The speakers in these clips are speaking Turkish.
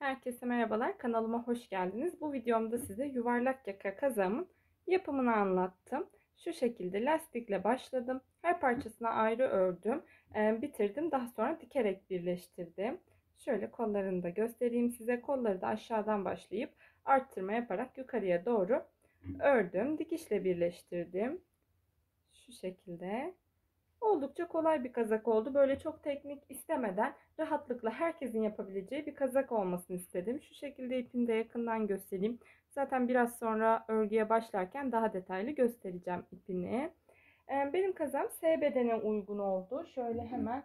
Herkese merhabalar, kanalıma hoş geldiniz. Bu videomda size yuvarlak yaka kazağımın yapımını anlattım. Şu şekilde lastikle başladım. Her parçasına ayrı ördüm, bitirdim. Daha sonra dikerek birleştirdim. Şöyle kollarını da göstereyim size. Kolları da aşağıdan başlayıp arttırma yaparak yukarıya doğru ördüm. Dikişle birleştirdim. Şu şekilde. Oldukça kolay bir kazak oldu. Böyle çok teknik istemeden rahatlıkla herkesin yapabileceği bir kazak olmasını istedim. Şu şekilde ipini de yakından göstereyim. Zaten biraz sonra örgüye başlarken daha detaylı göstereceğim ipini. Benim kazağım S bedene uygun oldu. Şöyle hemen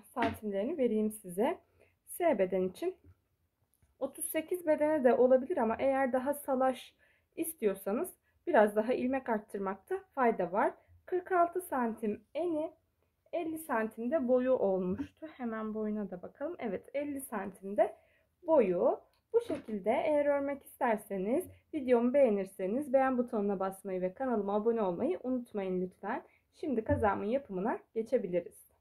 santimlerini vereyim size. S beden için 38 bedene de olabilir ama eğer daha salaş istiyorsanız biraz daha ilmek arttırmakta fayda var. 46 santim eni, 50 santimde boyu olmuştu. Hemen boyuna da bakalım. Evet, 50 santimde boyu. Bu şekilde eğer örmek isterseniz, videomu beğenirseniz beğen butonuna basmayı ve kanalıma abone olmayı unutmayın lütfen. Şimdi kazağımın yapımına geçebiliriz.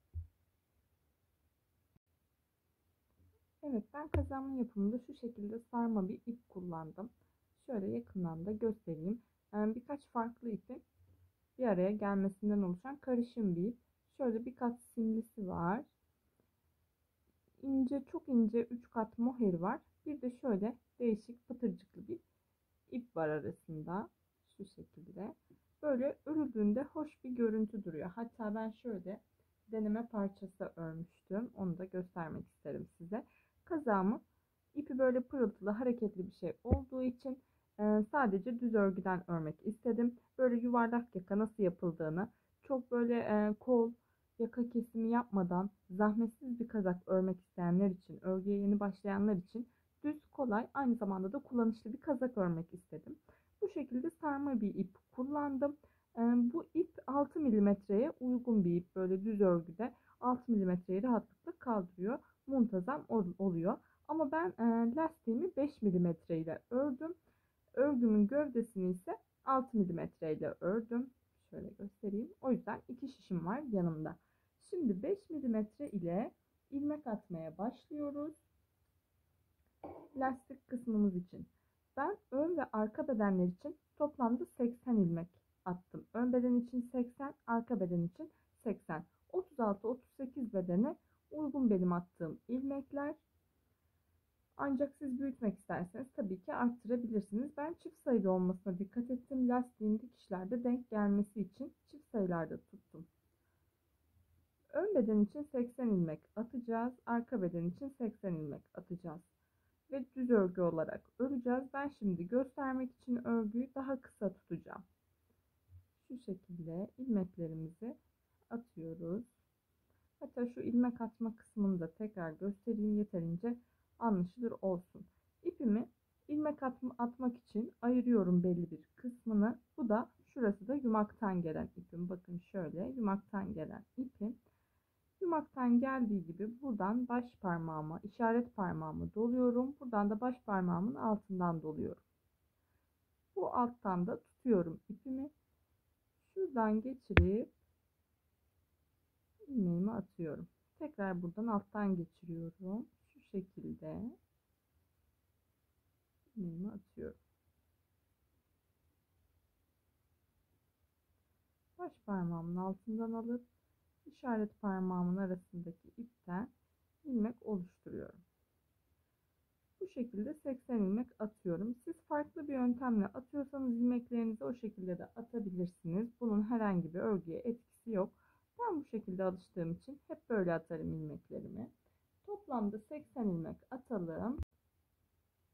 Evet, ben kazağımın yapımında şu şekilde sarma bir ip kullandım. Şöyle yakından da göstereyim. Birkaç farklı ipin bir araya gelmesinden oluşan karışım bir ip. Şöyle birkaç simlisi var. İnce, çok ince 3 kat moher var. Bir de şöyle değişik pıtırcıklı bir ip var arasında. Şu şekilde. Böyle örüldüğünde hoş bir görüntü duruyor. Hatta ben şöyle deneme parçası örmüştüm. Onu da göstermek isterim size. Kazağımı ipi böyle pırıltılı hareketli bir şey olduğu için sadece düz örgüden örmek istedim. Böyle yuvarlak yaka nasıl yapıldığını, çok böyle kol yaka kesimi yapmadan zahmetsiz bir kazak örmek isteyenler için, örgüye yeni başlayanlar için düz, kolay, aynı zamanda da kullanışlı bir kazak örmek istedim. Bu şekilde sarma bir ip kullandım. Bu ip 6 milimetreye uygun bir ip. Böyle düz örgüde 6 milimetreyi rahatlıkla kaldırıyor. Muntazam oluyor. Ama ben lastiğimi 5 milimetre ile ördüm. Örgümün gövdesini ise 6 milimetre ile ördüm. Şöyle göstereyim. O yüzden iki şişim var yanımda. Şimdi 5 milimetre ile ilmek atmaya başlıyoruz. Lastik kısmımız için. Ben ön ve arka bedenler için toplamda 80 ilmek attım. Ön beden için 80, arka beden için 80. 36-38 bedene uygun benim attığım ilmekler. Ancak siz büyütmek isterseniz tabii ki arttırabilirsiniz. Ben çift sayılı olmasına dikkat ettim. Lastiğin dikişlerde denk gelmesi için çift sayılarda tuttum. Ön beden için 80 ilmek atacağız. Arka beden için 80 ilmek atacağız. Ve düz örgü olarak öreceğiz. Ben şimdi göstermek için örgüyü daha kısa tutacağım. Şu şekilde ilmeklerimizi atıyoruz. Hatta şu ilmek atma kısmını da tekrar göstereyim, yeterince anlaşılır olsun. İpimi ilmek atmak için ayırıyorum belli bir kısmını. Bu da şurası da yumaktan gelen ipim. Bakın şöyle yumaktan gelen ipim. Yumaktan geldiği gibi buradan baş parmağıma, işaret parmağımı doluyorum. Buradan da baş parmağımın altından doluyorum. Bu alttan da tutuyorum ipimi. Şuradan geçirip ilmeğimi atıyorum. Tekrar buradan alttan geçiriyorum. Şu şekilde ilmeğimi atıyorum. Baş parmağımın altından alıp işaret parmağımın arasındaki ipten ilmek oluşturuyorum. Bu şekilde 80 ilmek atıyorum. Siz farklı bir yöntemle atıyorsanız ilmeklerinizi o şekilde de atabilirsiniz. Bunun herhangi bir örgüye etkisi yok. Ben bu şekilde alıştığım için hep böyle atarım ilmeklerimi. Toplamda 80 ilmek atalım.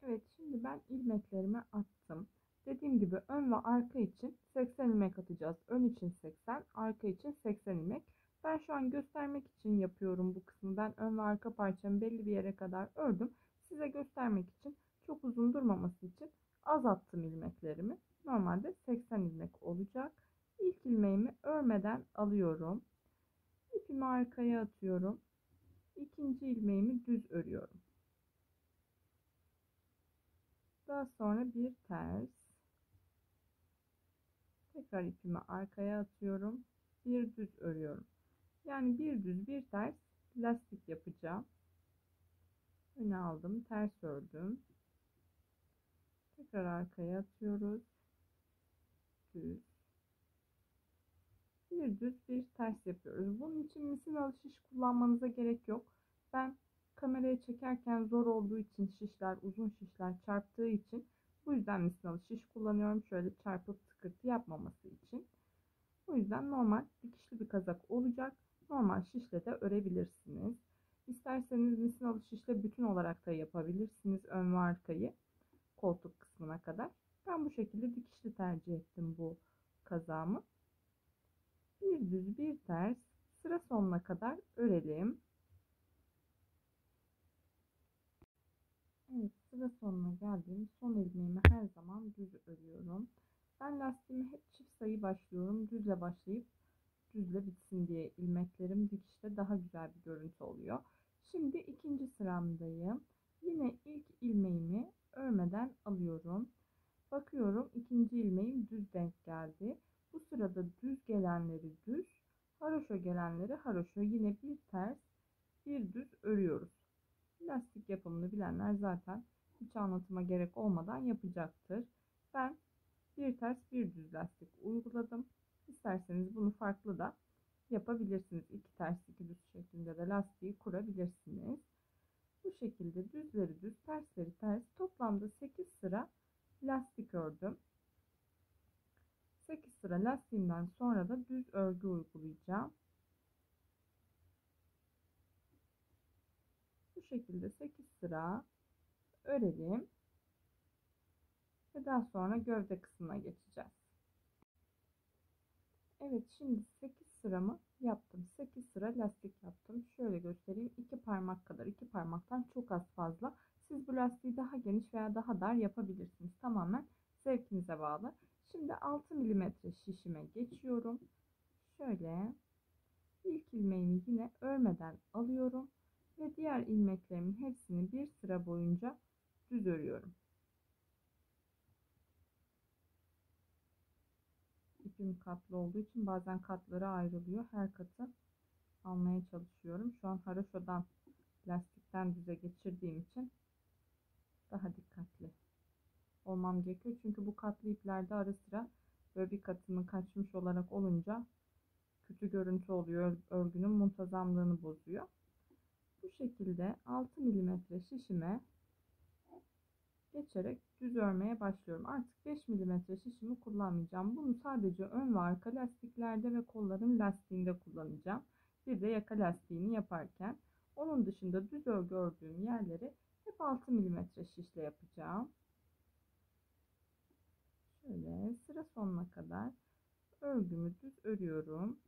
Evet, şimdi ben ilmeklerimi attım. Dediğim gibi ön ve arka için 80 ilmek atacağız. Ön için 80, arka için 80 ilmek. Ben şu an göstermek için yapıyorum bu kısmı. Ben ön ve arka parçamı belli bir yere kadar ördüm. Size göstermek için, çok uzun durmaması için az attım ilmeklerimi. Normalde 80 ilmek olacak. İlk ilmeğimi örmeden alıyorum. İpimi arkaya atıyorum. İkinci ilmeğimi düz örüyorum. Daha sonra bir ters. Tekrar ipimi arkaya atıyorum. Bir düz örüyorum. Yani bir düz bir ters lastik yapacağım. Öne aldım, ters ördüm. Tekrar arkaya atıyoruz. Düz. Bir düz bir ters yapıyoruz. Bunun için misinalı şiş kullanmanıza gerek yok. Ben kameraya çekerken zor olduğu için şişler, uzun şişler çarptığı için bu yüzden misinalı şiş kullanıyorum. Şöyle çarpıp tıkırtı yapmaması için. O yüzden normal dikişli bir kazak olacak. Normal şişle de örebilirsiniz. İsterseniz misinalı şişle bütün olarak da yapabilirsiniz ön ve arkayı koltuk kısmına kadar. Ben bu şekilde dikişli tercih ettim bu kazağımı. Bir düz bir ters sıra sonuna kadar örelim. Evet, sıra sonuna geldim. Son ilmeğimi her zaman düz örüyorum. Ben lastiğimi hep çift sayı başlıyorum. Düzle başlayıp düzle bitsin diye ilmeklerim dikişte daha güzel bir görüntü oluyor. Şimdi ikinci sıramdayım. Yine ilk ilmeğimi örmeden alıyorum. Bakıyorum ikinci ilmeğim düz denk geldi. Bu sırada düz gelenleri düz, haroşa gelenleri haroşa, yine bir ters bir düz örüyoruz. Lastik yapımını bilenler zaten hiç anlatıma gerek olmadan yapacaktır. Ben bir ters bir düz lastik uyguladım. İsterseniz bunu farklı da yapabilirsiniz. İki ters iki düz şeklinde de lastiği kurabilirsiniz. Bu şekilde düzleri düz, tersleri ters, toplamda 8 sıra lastik ördüm. 8 sıra lastiğimden sonra da düz örgü uygulayacağım. Bu şekilde 8 sıra örelim ve daha sonra gövde kısmına geçeceğiz. Evet, şimdi 8 sıramı yaptım. 8 sıra lastik yaptım. Şöyle göstereyim. 2 parmak kadar, 2 parmaktan çok az fazla. Siz bu lastiği daha geniş veya daha dar yapabilirsiniz. Tamamen zevkinize bağlı. Şimdi 6 milimetre şişime geçiyorum. Şöyle ilk ilmeğimi yine örmeden alıyorum ve diğer ilmeklerimin hepsini bir sıra boyunca düz örüyorum. İpim katlı olduğu için bazen katları ayrılıyor. Her katı almaya çalışıyorum. Şu an haroşadan lastikten düze geçirdiğim için daha dikkatli olmam gerekiyor. Çünkü bu katlı iplerde ara sıra böyle bir katının kaçmış olarak olunca kötü görüntü oluyor. Örgünün muntazamlığını bozuyor. Bu şekilde 6 milimetre şişime geçerek düz örmeye başlıyorum. Artık 5 milimetre şişimi kullanmayacağım. Bunu sadece ön ve arka lastiklerde ve kolların lastiğinde kullanacağım. Bir de yaka lastiğini yaparken. Onun dışında düz örgü ördüğüm yerleri hep 6 milimetre şişle yapacağım. Şöyle sıra sonuna kadar örgümü düz örüyorum.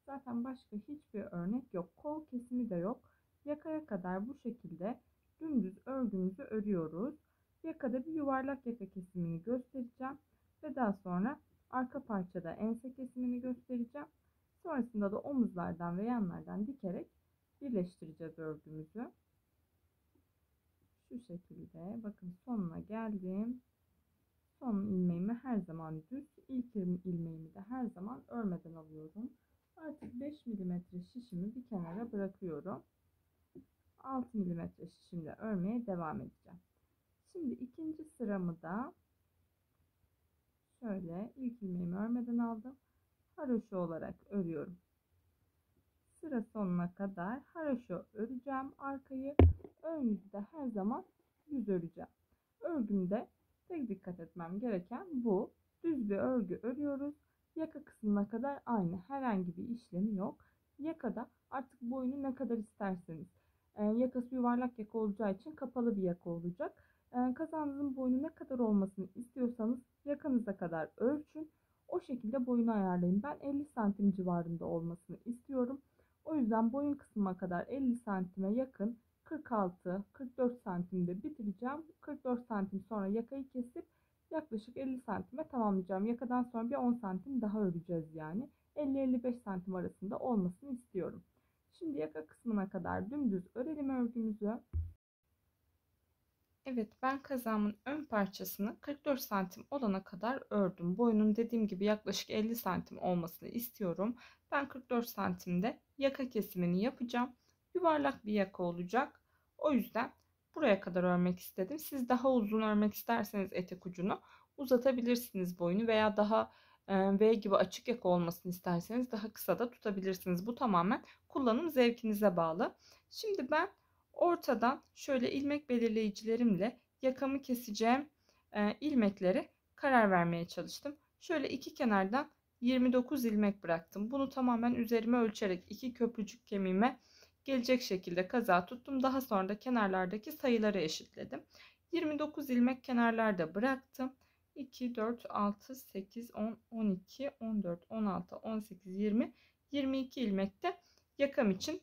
Zaten başka hiçbir örnek yok. Kol kesimi de yok. Yakaya kadar bu şekilde dümdüz örgümüzü örüyoruz. Yakada bir yuvarlak yaka kesimini göstereceğim. Ve daha sonra arka parçada ense kesimini göstereceğim. Sonrasında da omuzlardan ve yanlardan dikerek birleştireceğiz örgümüzü. Şu şekilde bakın sonuna geldim. Son ilmeğimi her zaman düz, ilk ilmeğimi de her zaman örmeden alıyorum. Artık 5 milimetre şişimi bir kenara bırakıyorum. 6 milimetre şişimle örmeye devam edeceğim. Şimdi ikinci sıramı da şöyle ilk ilmeğimi örmeden aldım. Haroşa olarak örüyorum. Sıra sonuna kadar haroşa öreceğim arkayı. Ön yüzü de her zaman düz öreceğim. Örgümde tek dikkat etmem gereken bu. Düz bir örgü örüyoruz. Yaka kısmına kadar aynı. Herhangi bir işlemi yok. Yakada artık boyunu ne kadar isterseniz. Yakası yuvarlak yaka olacağı için kapalı bir yaka olacak. Kazağınızın boyunu ne kadar olmasını istiyorsanız yakanıza kadar ölçün. O şekilde boyunu ayarlayın. Ben 50 santim civarında olmasını istiyorum. O yüzden boyun kısmına kadar 50 santime yakın 46-44 santimde bitireceğim. 44 santim sonra yakayı kesip yaklaşık 50 santime tamamlayacağım. Yakadan sonra bir 10 santim daha öreceğiz yani. 50-55 santim arasında olmasını istiyorum. Şimdi yaka kısmına kadar dümdüz örelim örgümüzü. Evet, ben kazağımın ön parçasını 44 santim olana kadar ördüm. Boyunun dediğim gibi yaklaşık 50 santim olmasını istiyorum. Ben 44 santimde yaka kesimini yapacağım. Yuvarlak bir yaka olacak. O yüzden buraya kadar örmek istedim. Siz daha uzun örmek isterseniz etek ucunu uzatabilirsiniz boyunu veya daha V gibi açık yaka olmasını isterseniz daha kısa da tutabilirsiniz. Bu tamamen kullanım zevkinize bağlı. Şimdi ben ortadan şöyle ilmek belirleyicilerimle yakamı keseceğim ilmekleri karar vermeye çalıştım. Şöyle iki kenardan 29 ilmek bıraktım. Bunu tamamen üzerime ölçerek iki köprücük kemiğime gelecek şekilde kazağı tuttum. Daha sonra da kenarlardaki sayıları eşitledim. 29 ilmek kenarlarda bıraktım. 2, 4, 6, 8, 10, 12, 14, 16, 18, 20, 22 ilmek de yakam için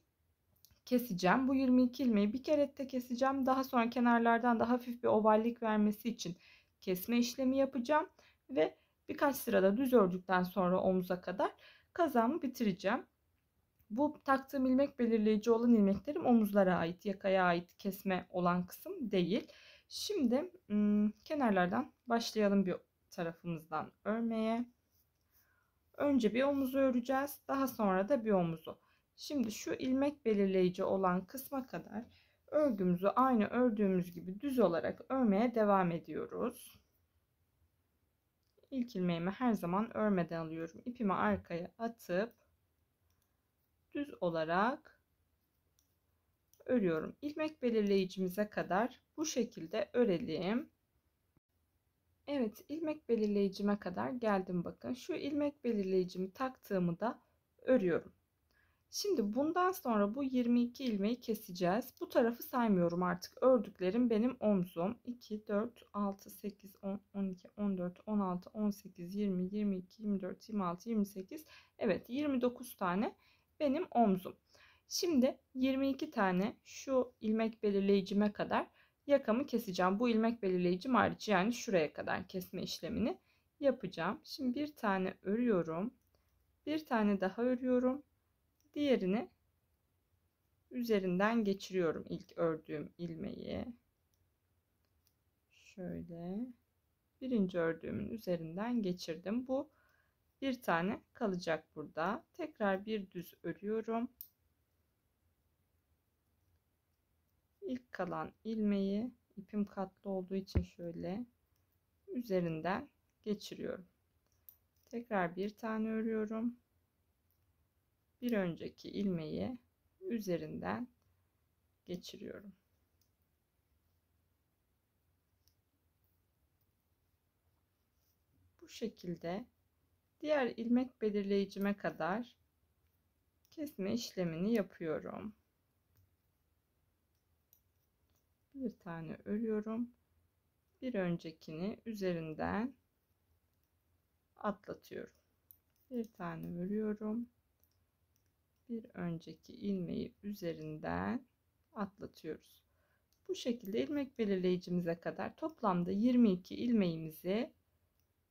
keseceğim. Bu 22 ilmeği bir kere de keseceğim. Daha sonra kenarlardan da hafif bir ovallik vermesi için kesme işlemi yapacağım. Ve birkaç sırada düz ördükten sonra omuza kadar kazağımı bitireceğim. Bu taktığım ilmek belirleyici olan ilmeklerim omuzlara ait, yakaya ait kesme olan kısım değil. Şimdi kenarlardan başlayalım bir tarafımızdan örmeye. Önce bir omuzu öreceğiz. Daha sonra da bir omuzu. Şimdi şu ilmek belirleyici olan kısma kadar örgümüzü aynı ördüğümüz gibi düz olarak örmeye devam ediyoruz. İlk ilmeğimi her zaman örmeden alıyorum. İpimi arkaya atıp düz olarak örüyorum. İlmek belirleyicimize kadar bu şekilde örelim. Evet, ilmek belirleyicime kadar geldim bakın. Şu ilmek belirleyicimi taktığımı da örüyorum. Şimdi bundan sonra bu 22 ilmeği keseceğiz. Bu tarafı saymıyorum artık. Ördüklerim benim omzum. 2, 4, 6, 8, 10, 12, 14, 16, 18, 20, 22, 24, 26, 28. Evet, 29 tane benim omzum. Şimdi 22 tane şu ilmek belirleyicime kadar yakamı keseceğim. Bu ilmek belirleyicim hariç, yani şuraya kadar kesme işlemini yapacağım. Şimdi bir tane örüyorum. Bir tane daha örüyorum. Diğerini üzerinden geçiriyorum ilk ördüğüm ilmeği. Şöyle birinci ördüğümün üzerinden geçirdim. Bu bir tane kalacak burada. Tekrar bir düz örüyorum. İlk kalan ilmeği, ipim katlı olduğu için şöyle üzerinden geçiriyorum. Tekrar bir tane örüyorum. Bir önceki ilmeği üzerinden geçiriyorum. Bu şekilde diğer ilmek belirleyicime kadar kesme işlemini yapıyorum. Bir tane örüyorum. Bir öncekini üzerinden atlatıyorum. Bir tane örüyorum. Bir önceki ilmeği üzerinden atlatıyoruz. Bu şekilde ilmek belirleyicimize kadar toplamda 22 ilmeğimizi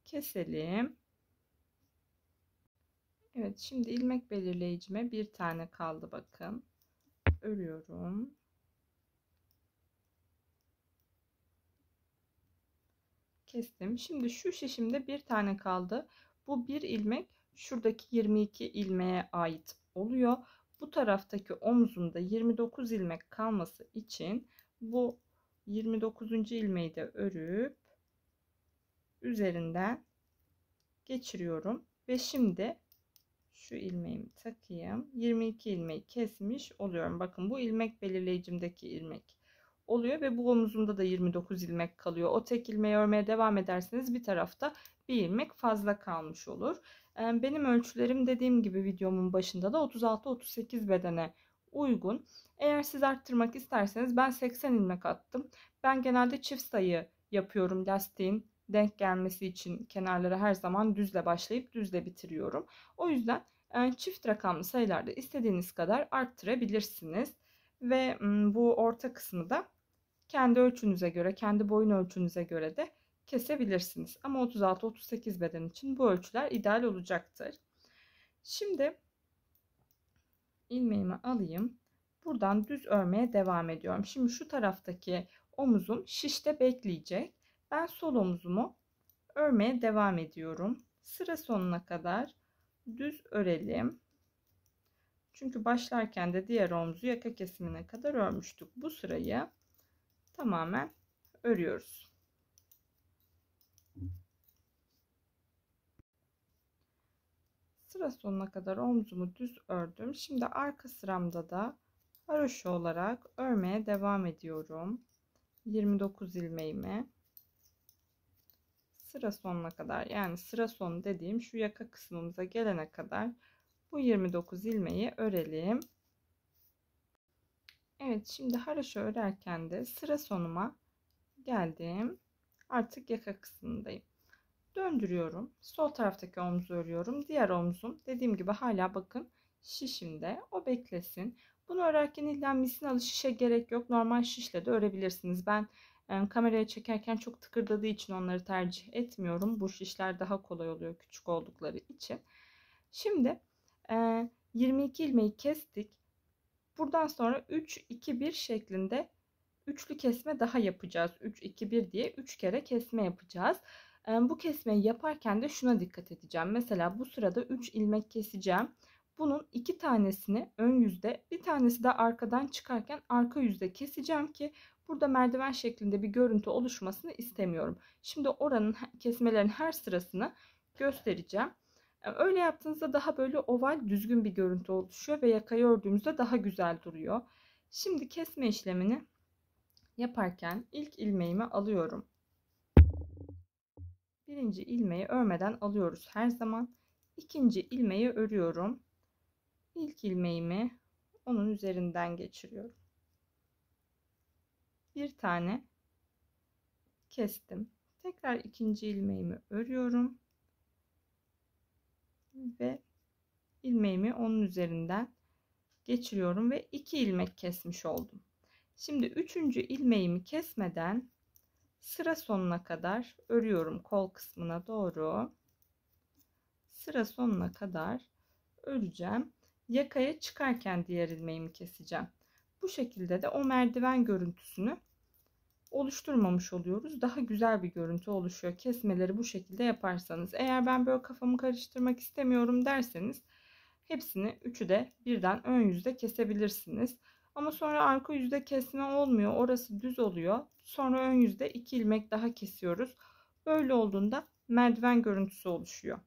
keselim. Evet, şimdi ilmek belirleyicime bir tane kaldı bakın. Örüyorum. Kestim. Şimdi şu şişimde bir tane kaldı. Bu bir ilmek şuradaki 22 ilmeğe ait oluyor. Bu taraftaki omzumda 29 ilmek kalması için bu 29. ilmeği de örüp üzerinden geçiriyorum ve şimdi şu ilmeğimi takayım. 22 ilmeği kesmiş oluyorum. Bakın bu ilmek belirleyicimdeki ilmek oluyor ve bu omuzumda da 29 ilmek kalıyor. O tek ilmeği örmeye devam ederseniz bir tarafta bir ilmek fazla kalmış olur. Benim ölçülerim dediğim gibi videomun başında da 36-38 bedene uygun. Eğer siz arttırmak isterseniz ben 80 ilmek attım. Ben genelde çift sayı yapıyorum lastiğin denk gelmesi için. Kenarları her zaman düzle başlayıp düzle bitiriyorum. O yüzden çift rakamlı sayılarda istediğiniz kadar arttırabilirsiniz. Ve bu orta kısmı da kendi ölçünüze göre, kendi boyun ölçünüze göre de kesebilirsiniz. Ama 36-38 beden için bu ölçüler ideal olacaktır. Şimdi ilmeğimi alayım. Buradan düz örmeye devam ediyorum. Şimdi şu taraftaki omuzum şişte bekleyecek. Ben sol omuzumu örmeye devam ediyorum. Sıra sonuna kadar düz örelim. Çünkü başlarken de diğer omzu yaka kesimine kadar örmüştük. Bu sırayı tamamen örüyoruz. Sıra sonuna kadar omzumu düz ördüm. Şimdi arka sıramda da haroşa olarak örmeye devam ediyorum. 29 ilmeğimi sıra sonuna kadar, yani sıra sonu dediğim şu yaka kısmımıza gelene kadar bu 29 ilmeği örelim. Evet, şimdi haroşa örerken de sıra sonuma geldim. Artık yaka kısmındayım. Döndürüyorum. Sol taraftaki omzu örüyorum. Diğer omzum dediğim gibi hala bakın şişimde. O beklesin. Bunu örerken illa misinalı şişe gerek yok. Normal şişle de örebilirsiniz. Ben kameraya çekerken çok tıkırdadığı için onları tercih etmiyorum. Bu şişler daha kolay oluyor küçük oldukları için. Şimdi 22 ilmeği kestik. Buradan sonra 3-2-1 şeklinde üçlü kesme daha yapacağız. 3-2-1 diye 3 kere kesme yapacağız. Bu kesmeyi yaparken de şuna dikkat edeceğim. Mesela bu sırada 3 ilmek keseceğim. Bunun 2 tanesini ön yüzde, bir tanesi de arkadan çıkarken arka yüzde keseceğim ki burada merdiven şeklinde bir görüntü oluşmasını istemiyorum. Şimdi oranın kesmelerin her sırasını göstereceğim. Öyle yaptığınızda daha böyle oval düzgün bir görüntü oluşuyor ve yakayı ördüğümüzde daha güzel duruyor. Şimdi kesme işlemini yaparken ilk ilmeğimi alıyorum. Birinci ilmeği örmeden alıyoruz her zaman. İkinci ilmeği örüyorum. İlk ilmeğimi onun üzerinden geçiriyorum. Bir tane kestim. Tekrar ikinci ilmeğimi örüyorum ve ilmeğimi onun üzerinden geçiriyorum ve 2 ilmek kesmiş oldum. Şimdi üçüncü ilmeğimi kesmeden sıra sonuna kadar örüyorum, kol kısmına doğru. Sıra sonuna kadar öreceğim. Yakaya çıkarken diğer ilmeğimi keseceğim. Bu şekilde de o merdiven görüntüsünü oluşturmamış oluyoruz. Daha güzel bir görüntü oluşuyor. Kesmeleri bu şekilde yaparsanız. Eğer ben böyle kafamı karıştırmak istemiyorum derseniz hepsini üçü de birden ön yüzde kesebilirsiniz. Ama sonra arka yüzde kesme olmuyor. Orası düz oluyor. Sonra ön yüzde 2 ilmek daha kesiyoruz. Böyle olduğunda merdiven görüntüsü oluşuyor.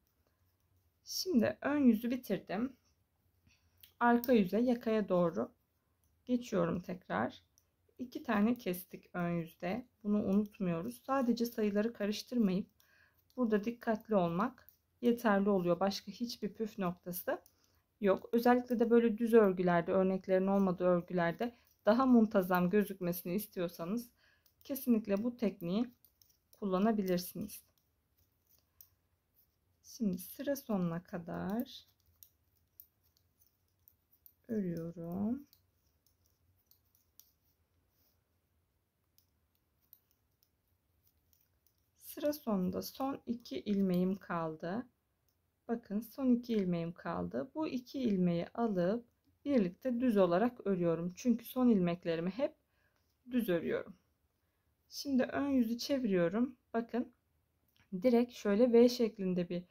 Şimdi ön yüzü bitirdim. Arka yüze, yakaya doğru geçiyorum tekrar. 2 tane kestik ön yüzde. Bunu unutmuyoruz. Sadece sayıları karıştırmayıp burada dikkatli olmak yeterli oluyor. Başka hiçbir püf noktası yok. Özellikle de böyle düz örgülerde, örneklerin olmadığı örgülerde daha muntazam gözükmesini istiyorsanız kesinlikle bu tekniği kullanabilirsiniz. Şimdi sıra sonuna kadar örüyorum. Sıra sonunda son 2 ilmeğim kaldı. Bakın son 2 ilmeğim kaldı. Bu 2 ilmeği alıp birlikte düz olarak örüyorum. Çünkü son ilmeklerimi hep düz örüyorum. Şimdi ön yüzü çeviriyorum. Bakın direkt şöyle V şeklinde bir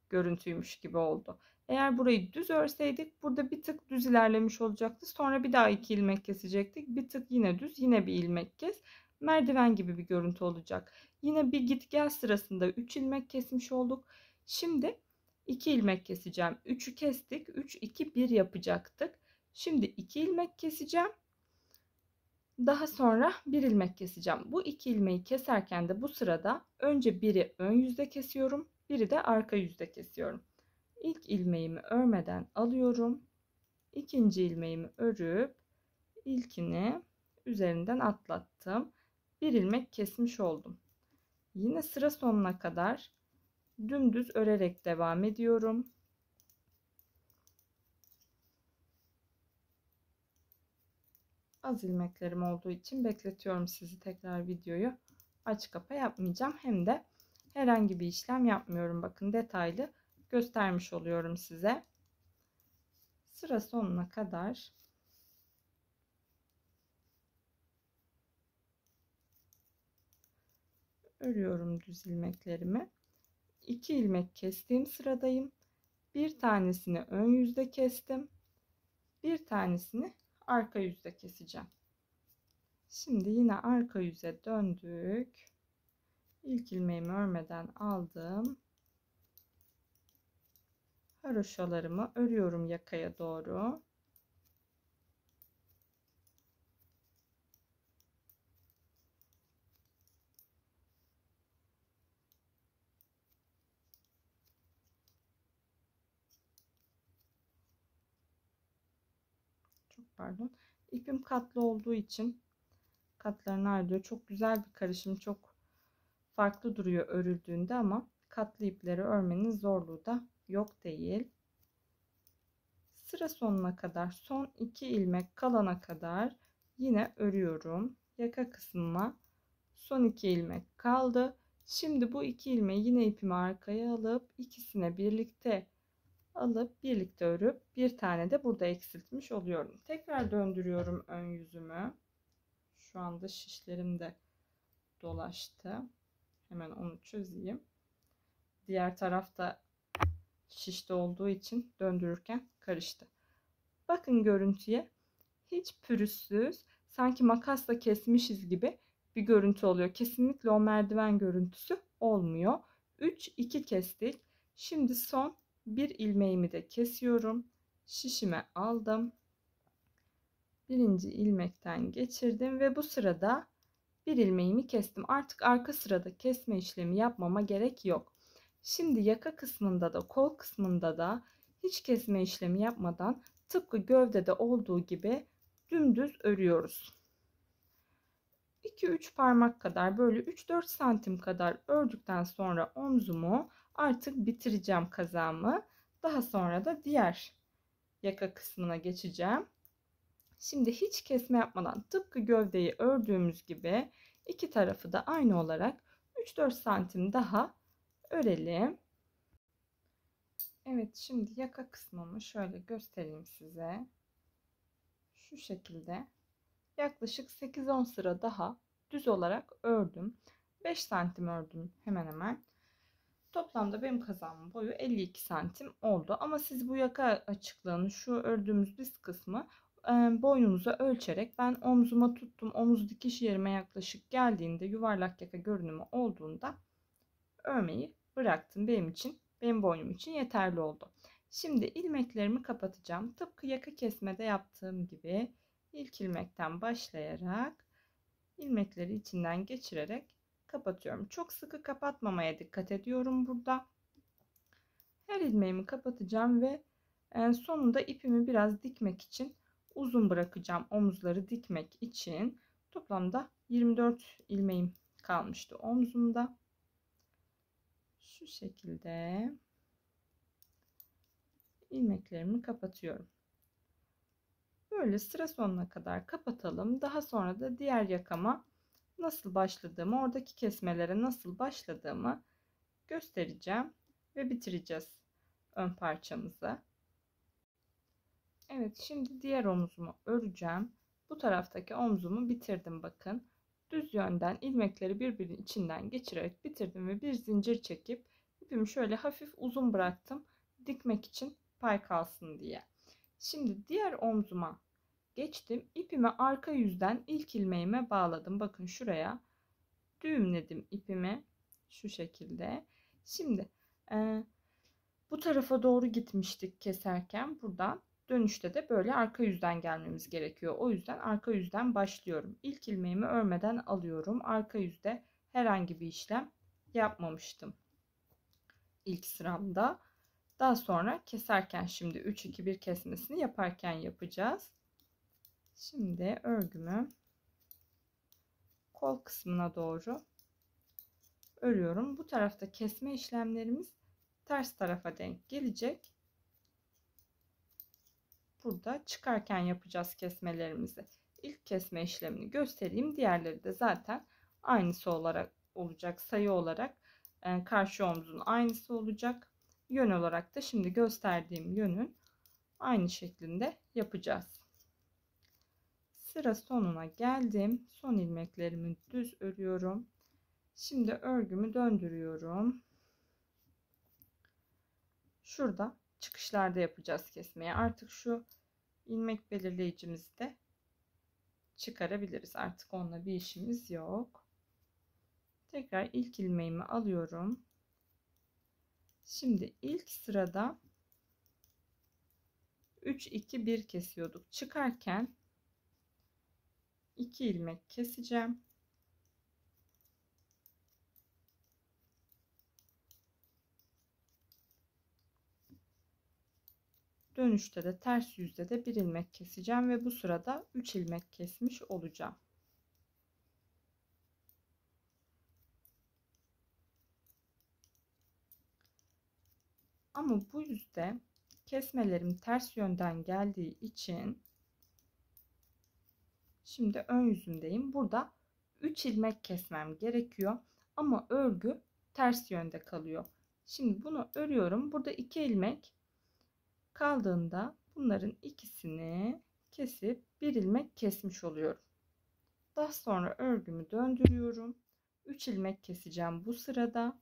görüntüymüş gibi oldu. Eğer burayı düz örseydik burada bir tık düz ilerlemiş olacaktı. Sonra bir daha 2 ilmek kesecektik. Bir tık yine düz, yine bir ilmek kes. Merdiven gibi bir görüntü olacak. Yine bir git gel sırasında 3 ilmek kesmiş olduk. Şimdi 2 ilmek keseceğim. 3'ü kestik. 3 2 1 yapacaktık. Şimdi 2 ilmek keseceğim. Daha sonra bir ilmek keseceğim. Bu 2 ilmeği keserken de bu sırada önce biri ön yüzde kesiyorum. Biri de arka yüzde kesiyorum. İlk ilmeğimi örmeden alıyorum. İkinci ilmeğimi örüp ilkini üzerinden atlattım. Bir ilmek kesmiş oldum. Yine sıra sonuna kadar dümdüz örerek devam ediyorum. Az ilmeklerim olduğu için bekletiyorum sizi, tekrar videoyu aç kapa yapmayacağım. Hem de herhangi bir işlem yapmıyorum. Bakın detaylı göstermiş oluyorum size. Sıra sonuna kadar örüyorum düz ilmeklerimi. 2 ilmek kestiğim sıradayım. Bir tanesini ön yüzde kestim. Bir tanesini arka yüzde keseceğim. Şimdi yine arka yüze döndük. İlk ilmeğimi örmeden aldım. Haroşalarımı örüyorum yakaya doğru. Çok pardon. İpim katlı olduğu için katlarını ayırıyor. Çok güzel bir karışım. Çok farklı duruyor örüldüğünde ama katlı ipleri örmenin zorluğu da yok değil. Sıra sonuna kadar, son 2 ilmek kalana kadar yine örüyorum. Yaka kısmıma son 2 ilmek kaldı. Şimdi bu 2 ilmeği yine ipimi arkaya alıp ikisine birlikte örüp bir tane de burada eksiltmiş oluyorum. Tekrar döndürüyorum ön yüzümü. Şu anda şişlerim de dolaştı. Hemen onu çözeyim. Diğer tarafta şişte olduğu için döndürürken karıştı. Bakın görüntüye, hiç pürüzsüz, sanki makasla kesmişiz gibi bir görüntü oluyor. Kesinlikle o merdiven görüntüsü olmuyor. 3-2 kestik. Şimdi son bir ilmeğimi de kesiyorum. Şişime aldım. Birinci ilmekten geçirdim ve bu sırada bir ilmeğimi kestim. Artık arka sırada kesme işlemi yapmama gerek yok. Şimdi yaka kısmında da kol kısmında da hiç kesme işlemi yapmadan tıpkı gövdede olduğu gibi dümdüz örüyoruz. 2-3 parmak kadar, böyle 3-4 santim kadar ördükten sonra omzumu artık bitireceğim kazağımı. Daha sonra da diğer yaka kısmına geçeceğim. Şimdi hiç kesme yapmadan tıpkı gövdeyi ördüğümüz gibi iki tarafı da aynı olarak 3-4 santim daha örelim. Evet, şimdi yaka kısmımı şöyle göstereyim size. Şu şekilde yaklaşık 8-10 sıra daha düz olarak ördüm. 5 santim ördüm hemen hemen. Toplamda benim kazağımın boyu 52 santim oldu. Ama siz bu yaka açıklığını, şu ördüğümüz diz kısmı boynunuza ölçerek, ben omzuma tuttum. Omuz dikiş yerime yaklaşık geldiğinde, yuvarlak yaka görünümü olduğunda örmeyi bıraktım. Benim boynum için yeterli oldu. Şimdi ilmeklerimi kapatacağım. Tıpkı yaka kesmede yaptığım gibi ilk ilmekten başlayarak ilmekleri içinden geçirerek kapatıyorum. Çok sıkı kapatmamaya dikkat ediyorum burada. Her ilmeğimi kapatacağım ve sonunda ipimi biraz dikmek için uzun bırakacağım. Omuzları dikmek için. Toplamda 24 ilmeğim kalmıştı omzumda. Şu şekilde ilmeklerimi kapatıyorum. Böyle sıra sonuna kadar kapatalım. Daha sonra da diğer yakama nasıl başladığımı, oradaki kesmelere nasıl başladığımı göstereceğim ve bitireceğiz ön parçamızı. Evet, şimdi diğer omzumu öreceğim. Bu taraftaki omzumu bitirdim bakın. Düz yönden ilmekleri birbirinin içinden geçirerek bitirdim ve bir zincir çekip ipimi şöyle hafif uzun bıraktım. Dikmek için pay kalsın diye. Şimdi diğer omzuma geçtim. İpimi arka yüzden ilk ilmeğime bağladım. Bakın şuraya düğümledim ipimi. Şu şekilde. Şimdi bu tarafa doğru gitmiştik keserken, buradan dönüşte de böyle arka yüzden gelmemiz gerekiyor. O yüzden arka yüzden başlıyorum. İlk ilmeğimi örmeden alıyorum. Arka yüzde herhangi bir işlem yapmamıştım ilk sıramda. Daha sonra keserken, şimdi 3-2-1 kesmesini yaparken yapacağız. Şimdi örgümü kol kısmına doğru örüyorum. Bu tarafta kesme işlemlerimiz ters tarafa denk gelecek. Burada çıkarken yapacağız kesmelerimizi. İlk kesme işlemini göstereyim. Diğerleri de zaten aynısı olarak olacak. Sayı olarak karşı omzun aynısı olacak. Yön olarak da şimdi gösterdiğim yönün aynı şeklinde yapacağız. Sıra sonuna geldim. Son ilmeklerimi düz örüyorum. Şimdi örgümü döndürüyorum. Şurada çıkışlarda yapacağız kesmeyi. Artık şu ilmek belirleyicimizi de çıkarabiliriz. Artık onunla bir işimiz yok. Tekrar ilk ilmeğimi alıyorum. Şimdi ilk sırada 3 2 1 kesiyorduk. Çıkarken 2 ilmek keseceğim. Dönüşte de ters yüzde de 1 ilmek keseceğim ve bu sırada 3 ilmek kesmiş olacağım. Ama bu yüzde kesmelerim ters yönden geldiği için şimdi ön yüzümdeyim. Burada 3 ilmek kesmem gerekiyor ama örgü ters yönde kalıyor. Şimdi bunu örüyorum. Burada 2 ilmek kaldığında bunların ikisini kesip 1 ilmek kesmiş oluyorum. Daha sonra örgümü döndürüyorum. 3 ilmek keseceğim bu sırada.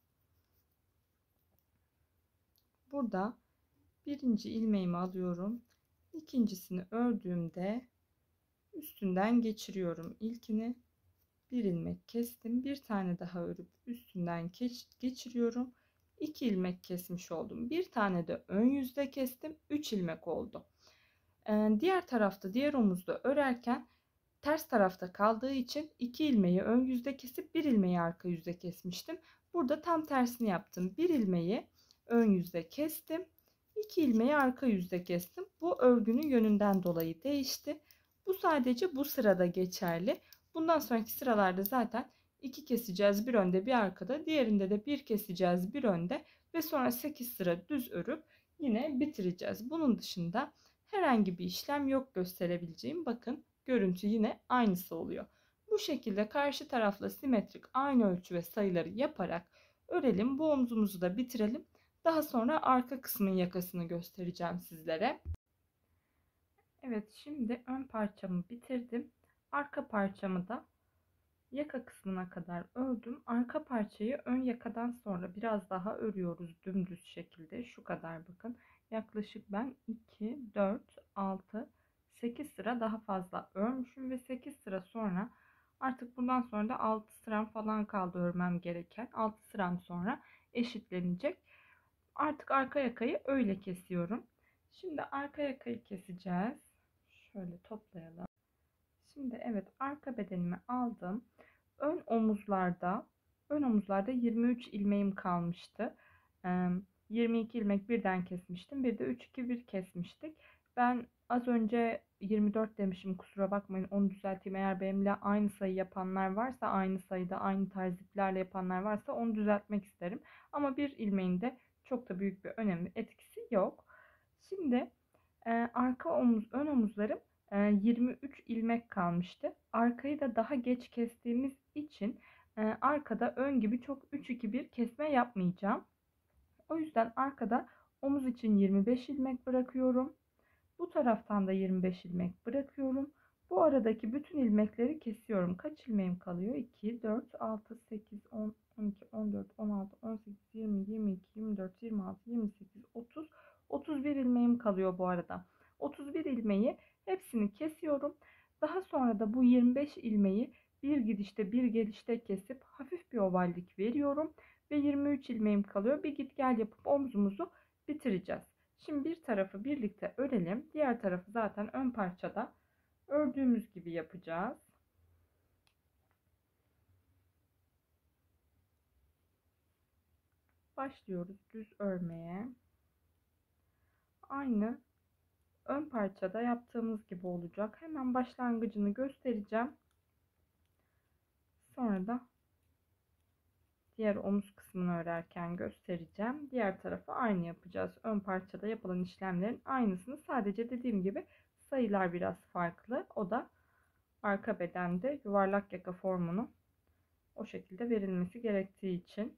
Burada birinci ilmeğimi alıyorum. İkincisini ördüğümde üstünden geçiriyorum. İlkini 1 ilmek kestim. Bir tane daha örüp üstünden geçiriyorum. 2 ilmek kesmiş oldum. Bir tane de ön yüzde kestim. 3 ilmek oldu. Diğer tarafta, diğer omuzda örerken ters tarafta kaldığı için 2 ilmeği ön yüzde kesip 1 ilmeği arka yüzde kesmiştim. Burada tam tersini yaptım. 1 ilmeği ön yüzde kestim. 2 ilmeği arka yüzde kestim. Bu örgünün yönünden dolayı değişti. Bu sadece bu sırada geçerli. Bundan sonraki sıralarda zaten 2 keseceğiz, bir önde bir arkada. Diğerinde de 1 keseceğiz, bir önde ve sonra 8 sıra düz örüp yine bitireceğiz. Bunun dışında herhangi bir işlem yok gösterebileceğim. Bakın görüntü yine aynısı oluyor. Bu şekilde karşı tarafla simetrik aynı ölçü ve sayıları yaparak örelim. Bu omzumuzu da bitirelim. Daha sonra arka kısmın yakasını göstereceğim sizlere. Evet, şimdi ön parçamı bitirdim. Arka parçamı da yaka kısmına kadar ördüm. Arka parçayı ön yakadan sonra biraz daha örüyoruz dümdüz şekilde. Şu kadar bakın. Yaklaşık ben 2, 4, 6, 8 sıra daha fazla örmüşüm ve 8 sıra sonra artık bundan sonra da 6 sıram falan kaldı örmem gereken. 6 sıram sonra eşitlenecek. Artık arka yakayı öyle kesiyorum. Şimdi arka yakayı keseceğiz. Şöyle toplayalım. Şimdi evet, arka bedenimi aldım. Ön omuzlarda 23 ilmeğim kalmıştı. 22 ilmek birden kesmiştim. Bir de 3-2-1 kesmiştik. Ben az önce 24 demişim, kusura bakmayın, onu düzelteyim. Eğer benimle aynı sayı yapanlar varsa, aynı sayıda aynı tarz iplerle yapanlar varsa onu düzeltmek isterim. Ama bir ilmeğin de çok da büyük bir önemi, etkisi yok. Şimdi ön omuzlarım 23 ilmek kalmıştı. Arkayı da daha geç kestiğimiz için arkada ön gibi çok 3-2-1 kesme yapmayacağım. O yüzden arkada omuz için 25 ilmek bırakıyorum. Bu taraftan da 25 ilmek bırakıyorum. Bu aradaki bütün ilmekleri kesiyorum. Kaç ilmeğim kalıyor? 2, 4, 6, 8, 10, 12, 14, 16, 18, 20, 22, 24, 26, 28, 30, 31 ilmeğim kalıyor bu arada. 31 ilmeği hepsini kesiyorum. Daha sonra da bu 25 ilmeği bir gidişte bir gelişte kesip hafif bir ovallik veriyorum. Ve 23 ilmeğim kalıyor. Bir git gel yapıp omzumuzu bitireceğiz. Şimdi bir tarafı birlikte örelim. Diğer tarafı zaten ön parçada ördüğümüz gibi yapacağız. Başlıyoruz düz örmeye. Aynı ön parçada yaptığımız gibi olacak. Hemen başlangıcını göstereceğim. Sonra da diğer omuz kısmını örerken göstereceğim. Diğer tarafı aynı yapacağız. Ön parçada yapılan işlemlerin aynısını, sadece dediğim gibi sayılar biraz farklı. O da arka bedende yuvarlak yaka formunu o şekilde verilmesi gerektiği için.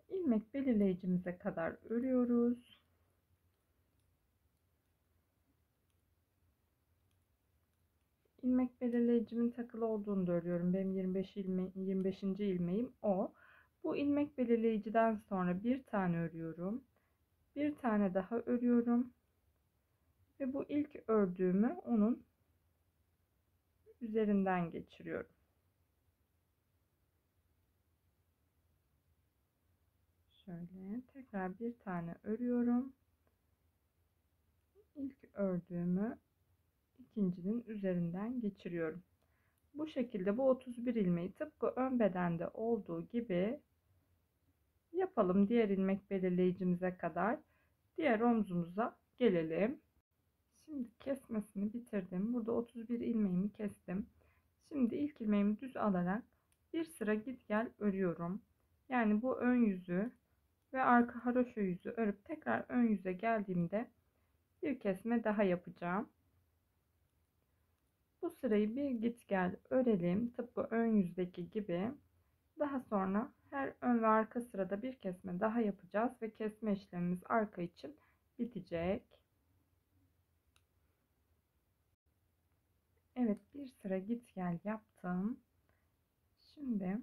İlmek belirleyicimize kadar örüyoruz. İlmek belirleyicimin takılı olduğunu da örüyorum. Benim 25. ilmeğim o. Bu ilmek belirleyiciden sonra bir tane örüyorum. Bir tane daha örüyorum. Ve bu ilk ördüğümü onun üzerinden geçiriyorum. Şöyle tekrar bir tane örüyorum. İlk ördüğümü ikincinin üzerinden geçiriyorum. Bu şekilde bu 31 ilmeği tıpkı ön bedende olduğu gibi yapalım diğer ilmek belirleyicimize kadar. Diğer omzumuza gelelim. Şimdi kesmesini bitirdim. Burada 31 ilmeğimi kestim. Şimdi ilk ilmeğimi düz alarak bir sıra git gel örüyorum. Yani bu ön yüzü ve arka haroşa yüzü örüp tekrar ön yüze geldiğimde bir kesme daha yapacağım. Bu sırayı bir git gel örelim tıpkı ön yüzdeki gibi. Daha sonra her ön ve arka sırada bir kesme daha yapacağız ve kesme işlemimiz arka için bitecek. Evet, bir sıra git gel yaptım. Şimdi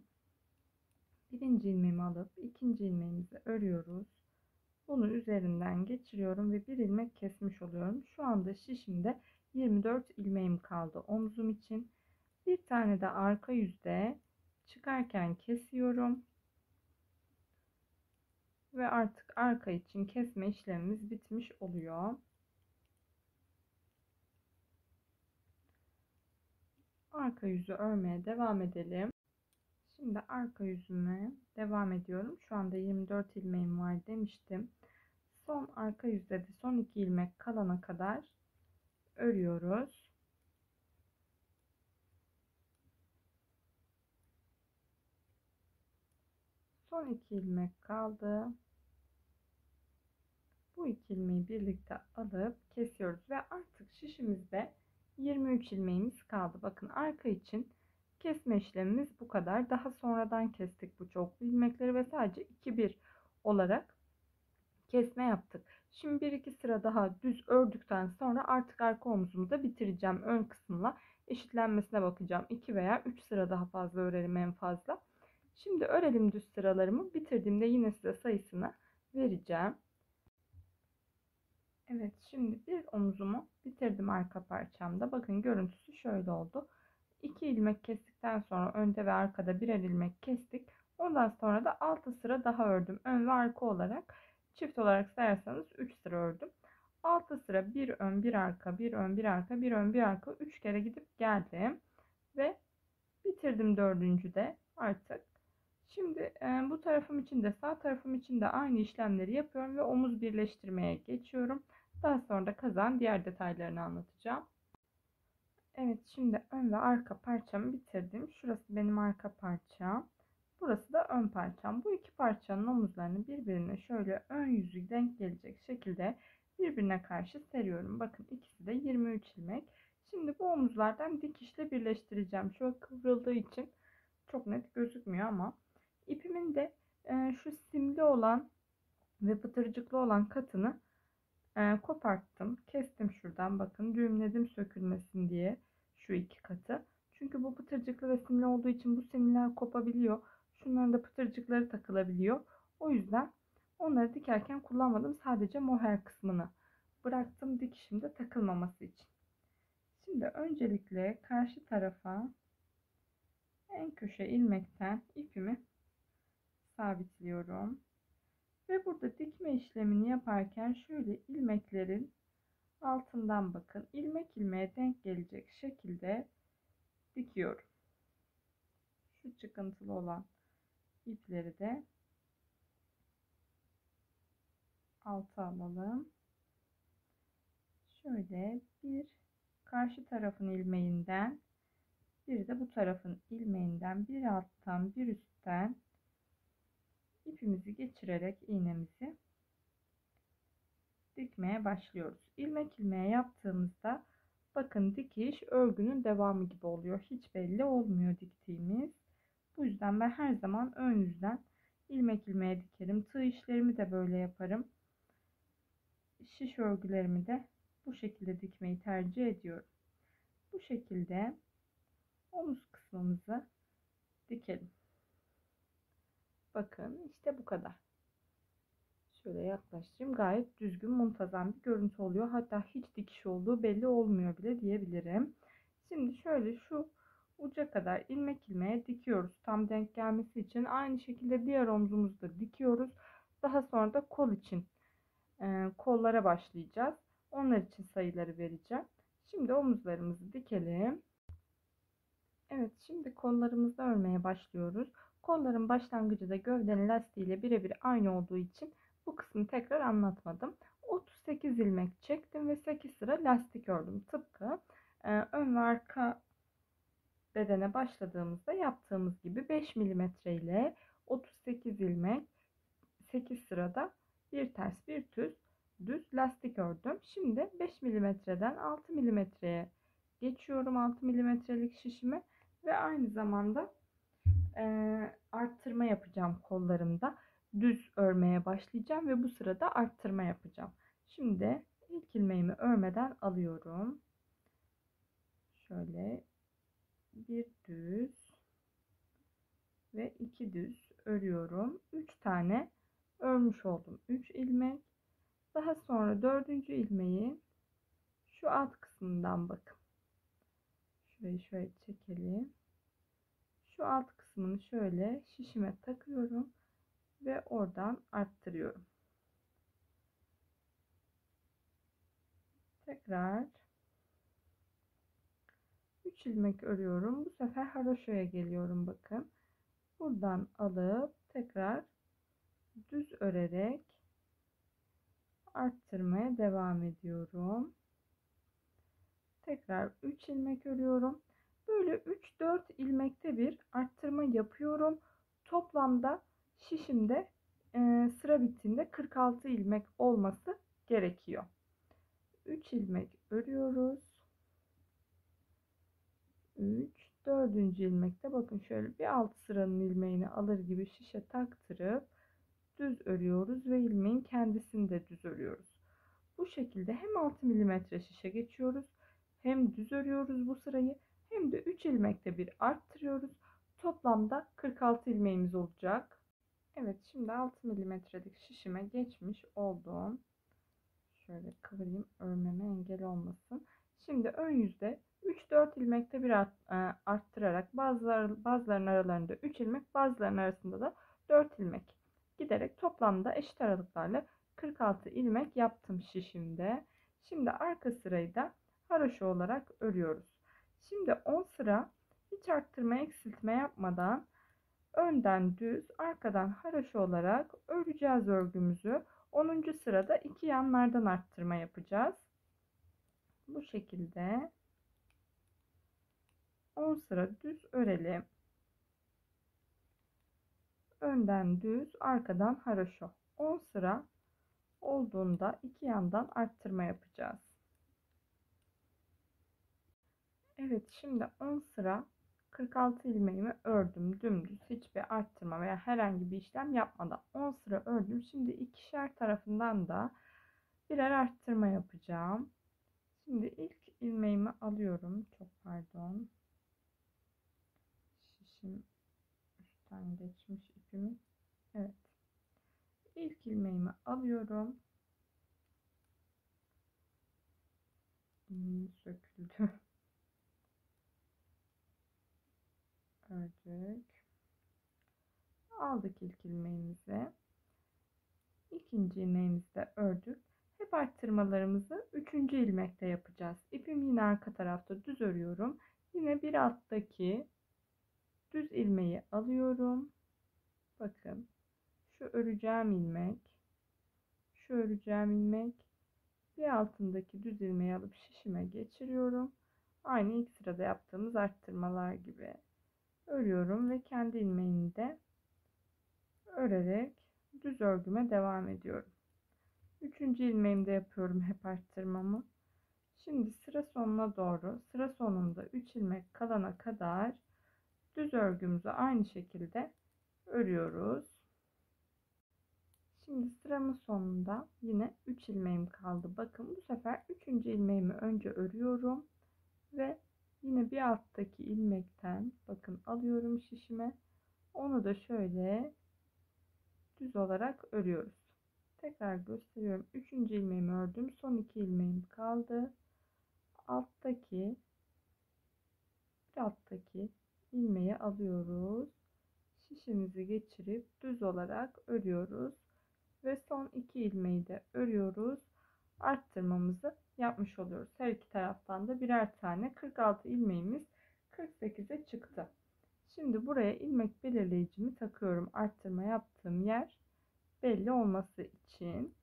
birinci ilmeğimi alıp ikinci ilmeğimizi örüyoruz. Bunu üzerinden geçiriyorum ve bir ilmek kesmiş oluyorum. Şu anda şişimde 24 ilmeğim kaldı omzum için. Bir tane de arka yüzde çıkarken kesiyorum. Ve artık arka için kesme işlemimiz bitmiş oluyor. Arka yüzü örmeye devam edelim. Şimdi arka yüzüme devam ediyorum. Şu anda 24 ilmeğim var demiştim. Son arka yüzde de son 2 ilmek kalana kadar örüyoruz. Son 2 ilmek kaldı. Bu 2 ilmeği birlikte alıp kesiyoruz ve artık şişimizde 23 ilmeğimiz kaldı. Bakın arka için kesme işlemimiz bu kadar. Daha sonradan kestik bu çoklu ilmekleri ve sadece 2-1 olarak kesme yaptık. Şimdi 1-2 sıra daha düz ördükten sonra artık arka omzumu da bitireceğim. Ön kısımla eşitlenmesine bakacağım. 2 veya 3 sıra daha fazla örelim en fazla. Şimdi örelim düz sıralarımı. Bitirdiğimde yine size sayısını vereceğim. Evet, şimdi bir omuzumu bitirdim arka parçamda. Bakın görüntüsü şöyle oldu. 2 ilmek kestikten sonra önde ve arkada birer ilmek kestik. Ondan sonra da 6 sıra daha ördüm. Ön ve arka olarak çift olarak sayarsanız 3 sıra ördüm. 6 sıra bir ön bir arka, bir ön bir arka, bir ön bir arka 3 kere gidip geldim ve bitirdim dördüncüde artık. Şimdi bu tarafım için de sağ tarafım için de aynı işlemleri yapıyorum ve omuz birleştirmeye geçiyorum. Daha sonra da kazan diğer detaylarını anlatacağım. Evet, şimdi ön ve arka parçamı bitirdim. Şurası benim arka parçam. Burası da ön parçam. Bu iki parçanın omuzlarını birbirine şöyle ön yüzü denk gelecek şekilde birbirine karşı seriyorum. Bakın ikisi de 23 ilmek. Şimdi bu omuzlardan dikişle birleştireceğim. Şöyle kıvrıldığı için çok net gözükmüyor ama ipimin de şu simli olan ve pıtırcıklı olan katını koparttım. Kestim şuradan, bakın düğümledim sökülmesin diye şu iki katı. Çünkü bu pıtırcıklı ve simli olduğu için bu simliler kopabiliyor. Şunların da pıtırcıkları takılabiliyor. O yüzden onları dikerken kullanmadım. Sadece moher kısmını bıraktım dikişimde takılmaması için. Şimdi öncelikle karşı tarafa en köşe ilmekten ipimi sabitliyorum. Ve burada dikme işlemini yaparken şöyle ilmeklerin altından bakın ilmek ilmeğe denk gelecek şekilde dikiyorum. Şu çıkıntılı olan ipleri de alta alalım. Şöyle bir karşı tarafın ilmeğinden bir de bu tarafın ilmeğinden bir alttan bir üstten ipimizi geçirerek iğnemizi dikmeye başlıyoruz. İlmek ilmeğe yaptığımızda bakın dikiş örgünün devamı gibi oluyor. Hiç belli olmuyor diktiğimiz. Bu yüzden ben her zaman ön yüzden ilmek ilmeğe dikerim. Tığ işlerimi de böyle yaparım. Şiş örgülerimi de bu şekilde dikmeyi tercih ediyorum. Bu şekilde omuz kısmımızı dikelim. Bakın işte bu kadar. Şöyle yaklaştırayım. Gayet düzgün, muntazam bir görüntü oluyor. Hatta hiç dikiş olduğu belli olmuyor bile diyebilirim. Şimdi şöyle şu uca kadar ilmek ilmeğe dikiyoruz. Tam denk gelmesi için. Aynı şekilde diğer omzumuzu da dikiyoruz. Daha sonra da kol için kollara başlayacağız. Onlar için sayıları vereceğim. Şimdi omuzlarımızı dikelim. Evet, şimdi kollarımızı örmeye başlıyoruz. Kolların başlangıcı da gövdenin lastiğiyle birebir aynı olduğu için bu kısmı tekrar anlatmadım. 38 ilmek çektim ve 8 sıra lastik ördüm. Tıpkı ön ve arka bedene başladığımızda yaptığımız gibi 5 milimetre ile 38 ilmek 8 sırada bir ters bir düz lastik ördüm. Şimdi 5 milimetreden 6 milimetreye geçiyorum, 6 milimetrelik şişime ve aynı zamanda arttırma yapacağım kollarımda. Düz örmeye başlayacağım ve bu sırada arttırma yapacağım. Şimdi ilk ilmeğimi örmeden alıyorum. Şöyle bir düz ve iki düz örüyorum. 3 tane örmüş oldum. 3 ilmek. Daha sonra dördüncü ilmeği şu alt kısmından bakın. Şurayı şöyle çekelim. Şu alt kısmını şöyle şişime takıyorum ve oradan arttırıyorum. Tekrar 3 ilmek örüyorum. Bu sefer haroşoya geliyorum bakın. Buradan alıp tekrar düz örerek arttırmaya devam ediyorum. Tekrar 3 ilmek örüyorum. Böyle 3-4 ilmekte bir arttırma yapıyorum. Toplamda şişimde sıra bittiğinde 46 ilmek olması gerekiyor. 3 ilmek örüyoruz. 3, 4. ilmekte bakın şöyle bir alt sıranın ilmeğini alır gibi şişe taktırıp düz örüyoruz ve ilmeğin kendisini de düz örüyoruz. Bu şekilde hem 6 milimetre şişe geçiyoruz, hem düz örüyoruz bu sırayı, hem de 3 ilmekte bir arttırıyoruz. Toplamda 46 ilmeğimiz olacak. Evet, şimdi 6 milimetrelik şişime geçmiş oldum. Şöyle kıvırayım, örmeme engel olmasın. Şimdi ön yüzde 3-4 ilmekte bir arttırarak bazılarının aralarında 3 ilmek, bazılarının arasında da 4 ilmek giderek toplamda eşit aralıklarla 46 ilmek yaptım şişimde. Şimdi arka sırayı da haroşa olarak örüyoruz. Şimdi 10 sıra hiç arttırma eksiltme yapmadan önden düz, arkadan haroşa olarak öreceğiz örgümüzü. 10. sırada iki yanlardan arttırma yapacağız. Bu şekilde 10 sıra düz örelim. Önden düz, arkadan haroşa. 10 sıra olduğunda iki yandan arttırma yapacağız. Evet, şimdi 10 sıra 46 ilmeğimi ördüm dümdüz, hiçbir arttırma veya herhangi bir işlem yapmadan 10 sıra ördüm. Şimdi ikişer tarafından da birer arttırma yapacağım. Şimdi ilk ilmeğimi alıyorum. Çok pardon. Şişim üstten geçmiş ipimi. Evet. İlk ilmeğimi alıyorum. Söküldü. Ördük. Aldık ilk ilmeğimizi. İkinci ilmeğimizi de ördük. Hep arttırmalarımızı 3. ilmekte yapacağız. İpim yine arka tarafta düz örüyorum. Yine bir alttaki düz ilmeği alıyorum. Bakın. Şu öreceğim ilmek. Şu öreceğim ilmek. Bir altındaki düz ilmeği alıp şişime geçiriyorum. Aynı ilk sırada yaptığımız arttırmalar gibi örüyorum ve kendi ilmeğimi de örerek düz örgüme devam ediyorum. 3. ilmeğimde yapıyorum hep arttırmamı. Şimdi sıra sonuna doğru, sıra sonunda 3 ilmek kalana kadar düz örgümüzü aynı şekilde örüyoruz. Şimdi sıramın sonunda yine 3 ilmeğim kaldı. Bakın bu sefer 3. ilmeğimi önce örüyorum ve yine bir alttaki ilmekten bakın alıyorum şişime. Onu da şöyle düz olarak örüyoruz. Tekrar gösteriyorum. 3. ilmeğimi ördüm. Son 2 ilmeğim kaldı. Alttaki bir alttaki ilmeği alıyoruz. Şişimizi geçirip düz olarak örüyoruz ve son 2 ilmeği de örüyoruz. Arttırmamızı yapmış oluyoruz. Her iki taraftan da birer tane. 46 ilmeğimiz 48'e çıktı. Şimdi buraya ilmek belirleyicimi takıyorum. Arttırma yaptığım yer belli olması için.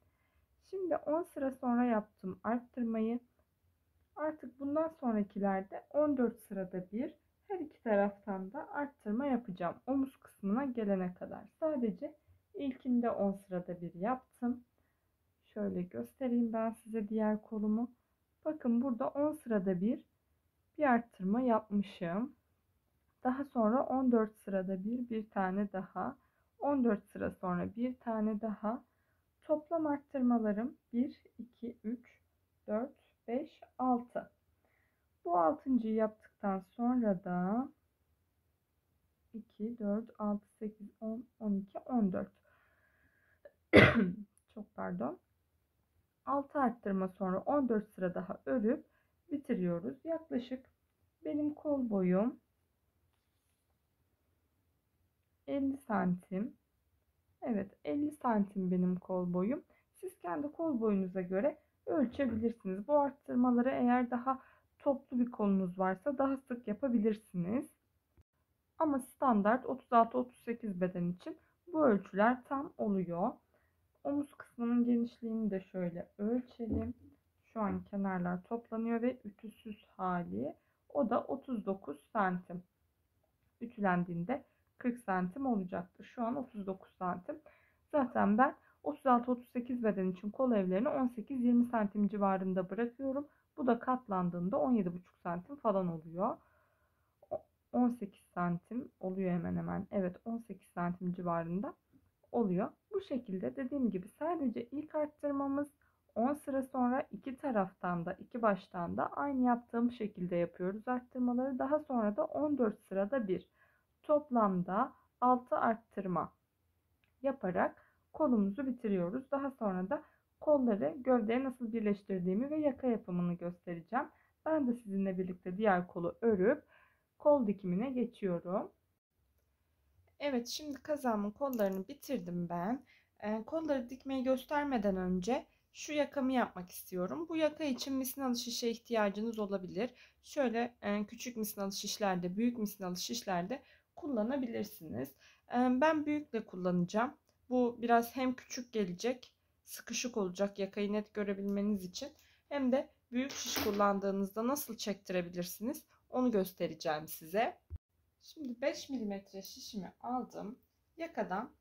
Şimdi 10 sıra sonra yaptım arttırmayı. Artık bundan sonrakilerde 14 sırada bir her iki taraftan da arttırma yapacağım. Omuz kısmına gelene kadar. Sadece ilkinde 10 sırada bir yaptım. Şöyle göstereyim ben size diğer kolumu. Bakın burada 10 sırada bir arttırma yapmışım. Daha sonra 14 sırada bir tane daha. 14 sıra sonra bir tane daha. Toplam arttırmalarım 1, 2, 3, 4, 5, 6. Bu 6.'yı yaptıktan sonra da 2, 4, 6, 8, 10, 12, 14. Çok pardon. 6 arttırma sonra 14 sıra daha örüp bitiriyoruz. Yaklaşık benim kol boyum 50 santim. Evet, 50 santim benim kol boyum. Siz kendi kol boyunuza göre ölçebilirsiniz. Bu arttırmaları eğer daha toplu bir kolunuz varsa daha sık yapabilirsiniz. Ama standart 36-38 beden için bu ölçüler tam oluyor. Omuz kısmının genişliğini de şöyle ölçelim. Şu an kenarlar toplanıyor ve ütüsüz hali. O da 39 santim. Ütülendiğinde 40 santim olacaktır. Şu an 39 santim. Zaten ben 36-38 beden için kol evlerini 18-20 santim civarında bırakıyorum. Bu da katlandığında 17,5 santim falan oluyor. 18 santim oluyor hemen hemen. Evet, 18 santim civarında oluyor. Bu şekilde dediğim gibi sadece ilk arttırmamız 10 sıra sonra iki taraftan da iki baştan da aynı yaptığım şekilde yapıyoruz arttırmaları. Daha sonra da 14 sırada bir toplamda 6 arttırma yaparak kolumuzu bitiriyoruz. Daha sonra da kolları gövdeye nasıl birleştirdiğimi ve yaka yapımını göstereceğim. Ben de sizinle birlikte diğer kolu örüp kol dikimine geçiyorum. Evet, şimdi kazağımın kollarını bitirdim ben. Kolları dikmeyi göstermeden önce şu yakamı yapmak istiyorum. Bu yaka için misinalı şişe ihtiyacınız olabilir. Şöyle küçük misinalı şişlerde, büyük misinalı şişlerde kullanabilirsiniz. Ben büyükle kullanacağım. Bu biraz hem küçük gelecek, sıkışık olacak yakayı net görebilmeniz için. Hem de büyük şiş kullandığınızda nasıl çektirebilirsiniz onu göstereceğim size. Şimdi 5 milimetre şişimi aldım. Yakadan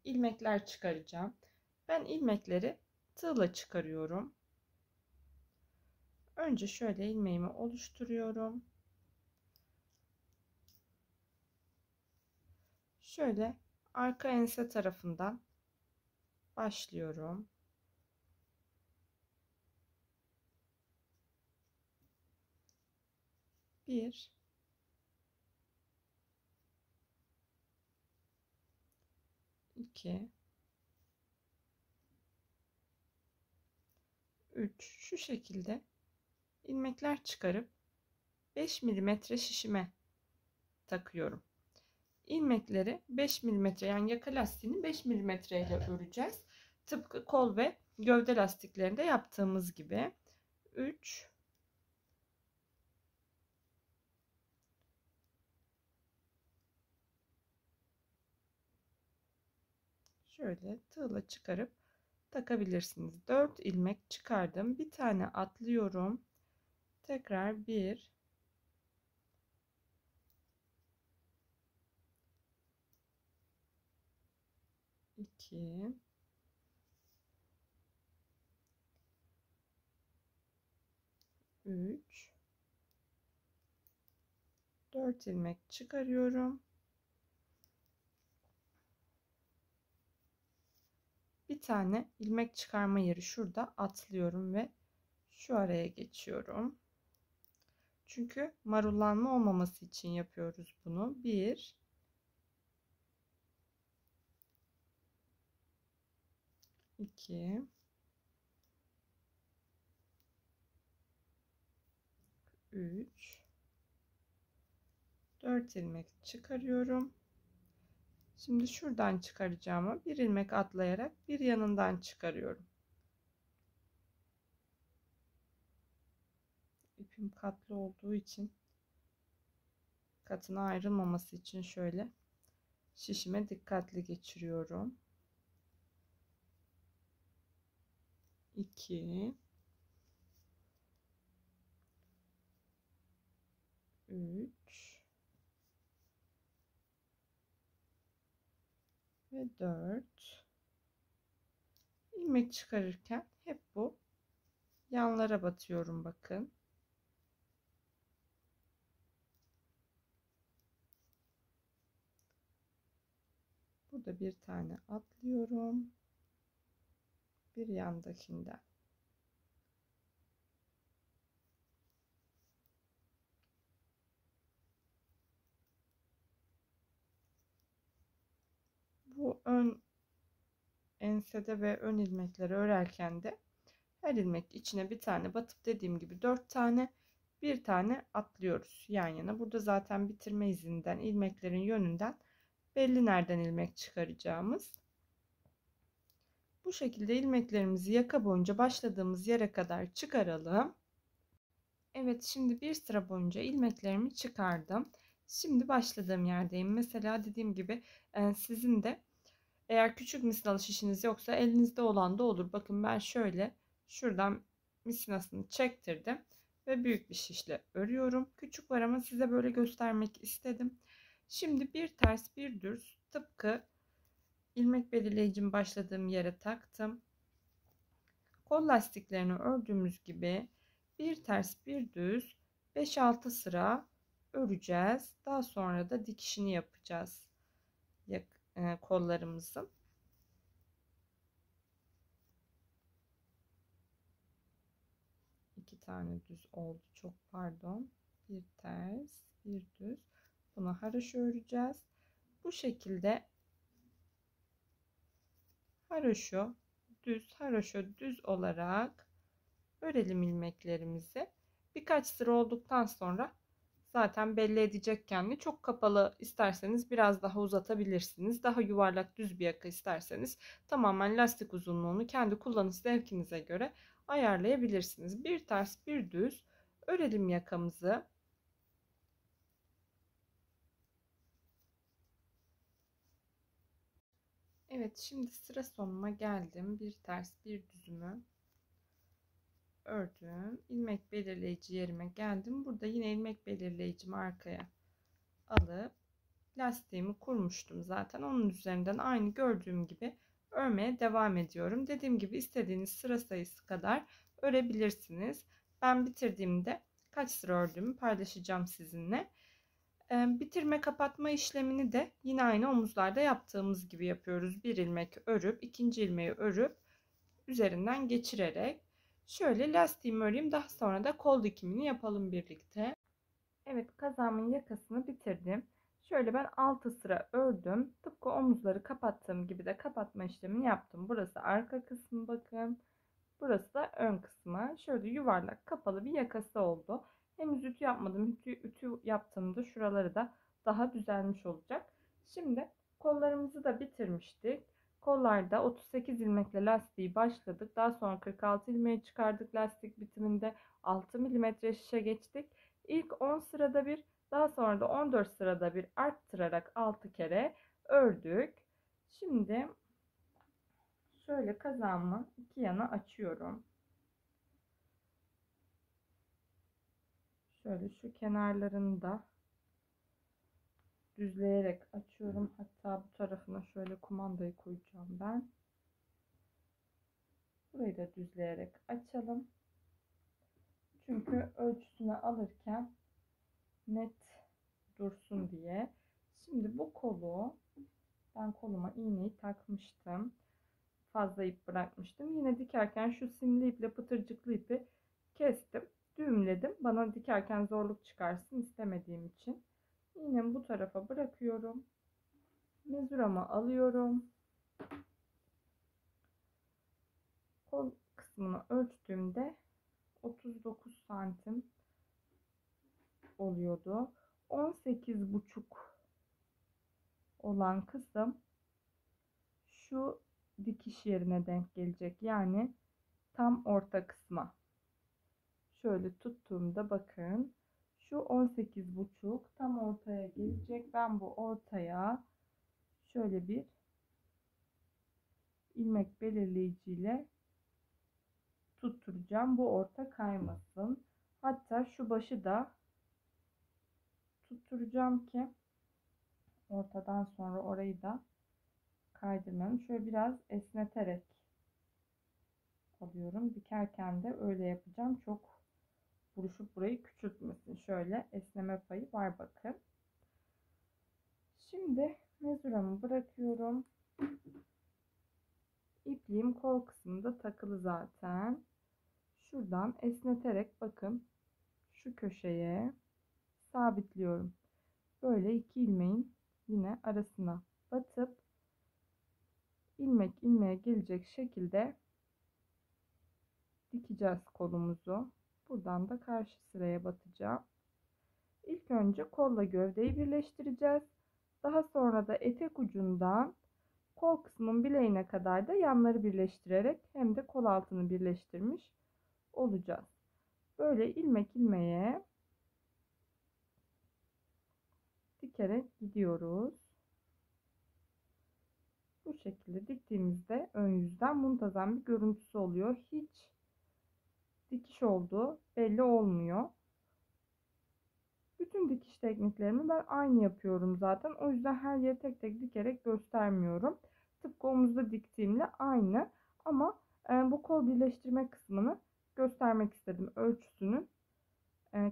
ilmekler çıkaracağım. Ben ilmekleri tığla çıkarıyorum. Önce şöyle ilmeğimi oluşturuyorum. Şöyle arka ense tarafından başlıyorum. Bir, 2, 3 şu şekilde ilmekler çıkarıp 5 milimetre şişime takıyorum. İlmekleri 5 milimetre, yani yaka lastiğini 5 milimetre ile öreceğiz. Tıpkı kol ve gövde lastiklerinde yaptığımız gibi. 3, şöyle tığla çıkarıp takabilirsiniz. 4 ilmek çıkardım. Bir tane atlıyorum. Tekrar 1, 2, 3, 4 ilmek çıkarıyorum. Bir tane ilmek çıkarma yeri şurada atlıyorum ve şu araya geçiyorum. Çünkü marullanma olmaması için yapıyoruz bunu. 1, 2, 2, 3, 4 ilmek çıkarıyorum. Şimdi şuradan çıkaracağıma bir ilmek atlayarak bir yanından çıkarıyorum. İpim katlı olduğu için katına ayrılmaması için şöyle şişime dikkatli geçiriyorum. 2, 3 ve 4. ilmek çıkarırken hep bu yanlara batıyorum, bakın. Burada bir tane atlıyorum. Bir yandakinden. Bu ön ensede ve ön ilmekleri örerken de her ilmek içine bir tane batıp dediğim gibi 4 tane bir tane atlıyoruz yan yana. Burada zaten bitirme izinden ilmeklerin yönünden belli nereden ilmek çıkaracağımız. Bu şekilde ilmeklerimizi yaka boyunca başladığımız yere kadar çıkaralım. Evet, şimdi bir sıra boyunca ilmeklerimi çıkardım. Şimdi başladığım yerdeyim. Mesela dediğim gibi sizin de eğer küçük misinalı şişiniz yoksa elinizde olan da olur. Bakın ben şöyle şuradan misinasını çektirdim ve büyük bir şişle örüyorum. Küçük var ama size böyle göstermek istedim. Şimdi bir ters bir düz tıpkı ilmek belirleyicimi başladığım yere taktım. Kol lastiklerini ördüğümüz gibi bir ters bir düz 5-6 sıra öreceğiz. Daha sonra da dikişini yapacağız kollarımızın. İki tane düz oldu, çok pardon. Bir ters bir düz, bunu haroşa öreceğiz. Bu şekilde haroşa düz olarak örelim ilmeklerimizi. Birkaç sıra olduktan sonra zaten belli edecek kendini. Çok kapalı isterseniz biraz daha uzatabilirsiniz. Daha yuvarlak düz bir yaka isterseniz tamamen lastik uzunluğunu kendi kullanış zevkinize göre ayarlayabilirsiniz. Bir ters bir düz örelim yakamızı. Evet, şimdi sıra sonuna geldim. Bir ters bir düzümü ördüm. İlmek belirleyici yerime geldim. Burada yine ilmek belirleyicimi arkaya alıp lastiğimi kurmuştum zaten. Onun üzerinden aynı gördüğüm gibi örmeye devam ediyorum. Dediğim gibi istediğiniz sıra sayısı kadar örebilirsiniz. Ben bitirdiğimde kaç sıra ördüğümü paylaşacağım sizinle. Bitirme kapatma işlemini de yine aynı omuzlarda yaptığımız gibi yapıyoruz. Bir ilmek örüp ikinci ilmeği örüp üzerinden geçirerek şöyle lastiğimi öreyim, daha sonra da kol dikimini yapalım birlikte. Evet, kazağımın yakasını bitirdim. Şöyle ben 6 sıra ördüm. Tıpkı omuzları kapattığım gibi de kapatma işlemini yaptım. Burası arka kısmı, bakın. Burası da ön kısmı. Şöyle yuvarlak kapalı bir yakası oldu. Henüz ütü yapmadım. Ütü yaptığımda şuraları da daha düzelmiş olacak. Şimdi kollarımızı da bitirmiştik. Kollarda 38 ilmekle lastiği başladık. Daha sonra 46 ilmeği çıkardık lastik bitiminde. 6 milimetre şişe geçtik. İlk 10 sırada bir, daha sonra da 14 sırada bir arttırarak 6 kere ördük. Şimdi şöyle kazağımı iki yana açıyorum. Şöyle şu kenarlarını da düzleyerek açıyorum. Hatta bu tarafına şöyle kumandayı koyacağım ben. Burayı da düzleyerek açalım. Çünkü ölçüsünü alırken net dursun diye. Şimdi bu kolu ben koluma iğneyi takmıştım. Fazla ip bırakmıştım. Yine dikerken şu simli iple pıtırcıklı ipi kestim. Düğümledim. Bana dikerken zorluk çıkarsın istemediğim için. İğnemi bu tarafa bırakıyorum. Mezuramı alıyorum. kol kısmını ölçtüğümde 39 santim oluyordu. 18,5 olan kısım şu dikiş yerine denk gelecek. Yani tam orta kısma. Şöyle tuttuğumda bakın. Şu 18,5 tam ortaya gelecek. Ben bu ortaya şöyle bir ilmek belirleyiciyle tutturacağım. Bu orta kaymasın. Hatta şu başı da tutturacağım ki ortadan sonra orayı da kaydırmayalım. Şöyle biraz esneterek alıyorum. Dikerken de öyle yapacağım. Çok buruşup burayı küçültmesin. Şöyle esneme payı var bakın. Şimdi mezuramı bırakıyorum. İpliğim kol kısmında takılı zaten. Şuradan esneterek bakın şu köşeye sabitliyorum. Böyle iki ilmeğin yine arasına batıp ilmek ilmeğe gelecek şekilde dikeceğiz kolumuzu. Buradan da karşı sıraya batacağım. İlk önce kolla gövdeyi birleştireceğiz. Daha sonra da etek ucundan kol kısmın bileğine kadar da yanları birleştirerek hem de kol altını birleştirmiş olacağız. Böyle ilmek ilmeğe dikerek gidiyoruz. Bu şekilde diktiğimizde ön yüzden muntazam bir görüntüsü oluyor. Hiç dikiş olduğu belli olmuyor. Bütün dikiş tekniklerimi ben aynı yapıyorum zaten. O yüzden her yeri tek tek dikerek göstermiyorum. Tıpkı omuzda diktiğimle aynı. Ama bu kol birleştirme kısmını göstermek istedim. Ölçüsünün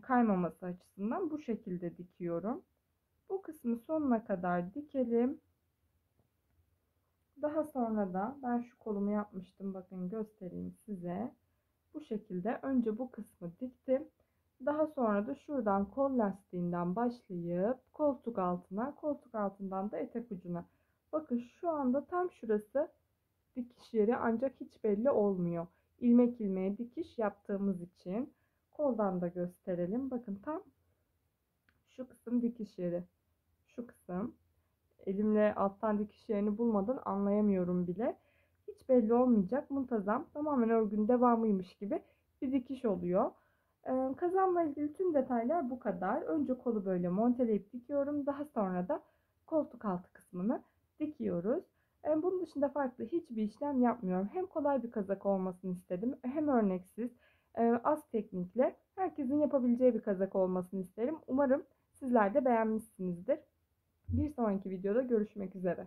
kaymaması açısından bu şekilde dikiyorum. Bu kısmı sonuna kadar dikelim. Daha sonra da ben şu kolumu yapmıştım. Bakın göstereyim size. Bu şekilde önce bu kısmı diktim. Daha sonra da şuradan kol lastiğinden başlayıp koltuk altına, koltuk altından da etek ucuna. Bakın şu anda tam şurası dikiş yeri ancak hiç belli olmuyor. İlmek ilmeğe dikiş yaptığımız için. Koldan da gösterelim. Bakın tam şu kısım dikiş yeri. Şu kısım. Elimle alttan dikiş yerini bulmadan anlayamıyorum bile. Hiç belli olmayacak. Muntazam. Tamamen örgünün devamıymış gibi bir dikiş oluyor. Kazanla ilgili tüm detaylar bu kadar. Önce kolu böyle monteleyip dikiyorum. Daha sonra da koltuk altı kısmını dikiyoruz. Bunun dışında farklı hiçbir işlem yapmıyorum. Hem kolay bir kazak olmasını istedim. Hem örneksiz, az teknikle herkesin yapabileceği bir kazak olmasını isterim. Umarım sizler de beğenmişsinizdir. Bir sonraki videoda görüşmek üzere.